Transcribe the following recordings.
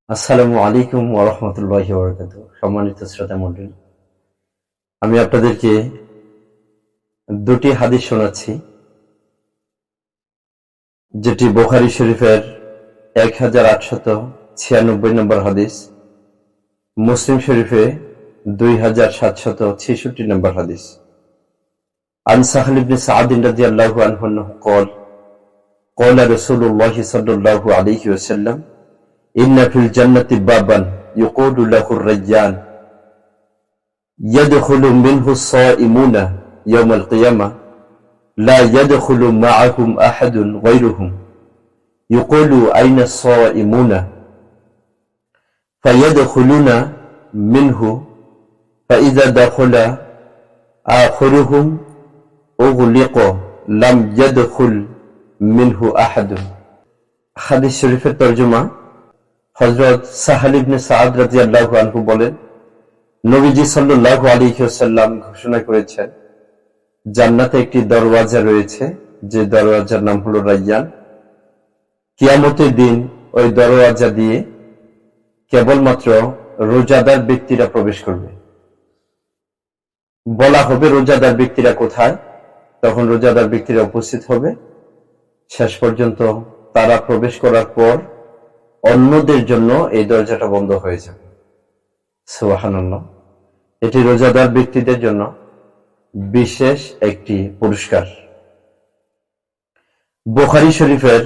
আসসালামু আলাইকুম ওয়া রাহমাতুল্লাহি ওয়া বারাকাতুহু। সম্মানিত শ্রোতা মণ্ডলী, আমি আপনাদেরকে দুটি হাদিস শোনাচ্ছি, যেটি বুখারী শরীফের 1896 নম্বর হাদিস, মুসলিম শরীফে 2766 নম্বর হাদিস। আন সাহল ইবনে সা'দ রাদিয়াল্লাহু আনহু قال قال رسول الله صلى الله عليه وسلم إن في الجنة بابا يقول له الريان يدخل منه الصائمون يوم القيامة لا يدخل معهم أحد غيرهم يقول أين الصائمون فيدخلون منه فإذا دخل آخرهم أغلق لم يدخل منه أحد। হাদিস শরীফের তরজমা। হযরত সাহল ইবনে সা'দ রাদিয়াল্লাহু আনহু বলেন, নবীজি সাল্লাল্লাহু আলাইহি ওয়াসাল্লাম ঘোষণা করেছেন, জান্নাতে একটি দরওয়াজা রয়েছে, যে দরওয়াজার নাম হলো রায়্যান। কিয়ামতের দিন ওই দরওয়াজা দিয়ে কেবলমাত্র রোজাদার ব্যক্তিরা প্রবেশ করবে। বলা হবে রোজাদার ব্যক্তিরা কোথায়, তখন রোজাদার ব্যক্তিরা উপস্থিত হবে। শেষ পর্যন্ত তারা প্রবেশ করার পর অন্যদের জন্য এই দরজাটা বন্ধ হয়ে যাবে। সুবহানাল্লাহ। এটি রোজাদার ব্যক্তিদের জন্য বিশেষ একটি পুরস্কার। বুখারী শরীফের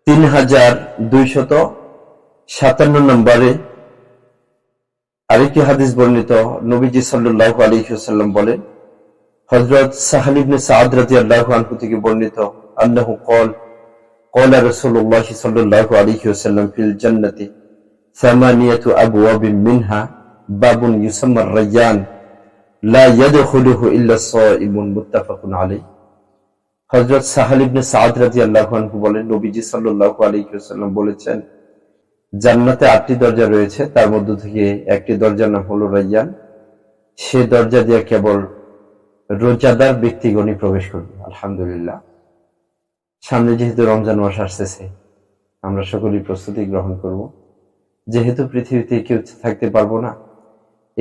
3257 নম্বরে আরেকটি হাদিস বর্ণিত। নবীজি সাল্লাল্লাহু আলাইহি ওয়াসাল্লাম বলেন, হযরত সাহল ইবনে সা'দ রাদিয়াল্লাহু আনহু থেকে বর্ণিত, আন্নাহু قال قال رسول الله صلى الله عليه وسلم في الجنة 8 أبواب منها باب يسمى الريان لا يدخله إلا الصائمون متفق عليه। হযরত সাহল ইবনে সা'দ রাদিয়াল্লাহু আনহু বলেন, নবীজি সাল্লাল্লাহু আলাইহি ওয়াসাল্লাম বলেছেন, জান্নাতে 8টি দরজা রয়েছে, তার মধ্য থেকে একটি দরজার নাম হলো রায়্যান। সে দরজা দিয়ে কেবল রোজাদার ব্যক্তিগণই প্রবেশ করবে। আলহামদুলিল্লাহ। সামনে যেহেতু রমজান মাস আসতেছে, আমরা সকলেই প্রস্তুতি গ্রহণ করব। যেহেতু পৃথিবীতে কেউ থাকতে পারবো না,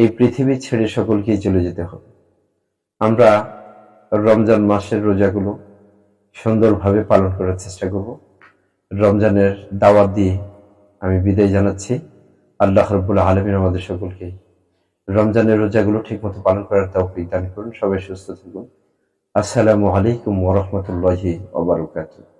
এই পৃথিবী ছেড়ে সকলকেই চলে যেতে হবে। আমরা রমজান মাসের রোজাগুলো সুন্দরভাবে পালন করার চেষ্টা করব। রমজানের দাওয়াত দিয়ে আমি বিদায় জানাচ্ছি। আল্লাহ রাব্বুল আলামিন আমাদের সকলকে রমজানের রোজাগুলো ঠিকমতো পালন করার তৌফিক দান করুন। সবাই সুস্থ থাকুন। আসসালামু আলাইকুম ওয়া রাহমাতুল্লাহি ওয়া বারাকাতুহু।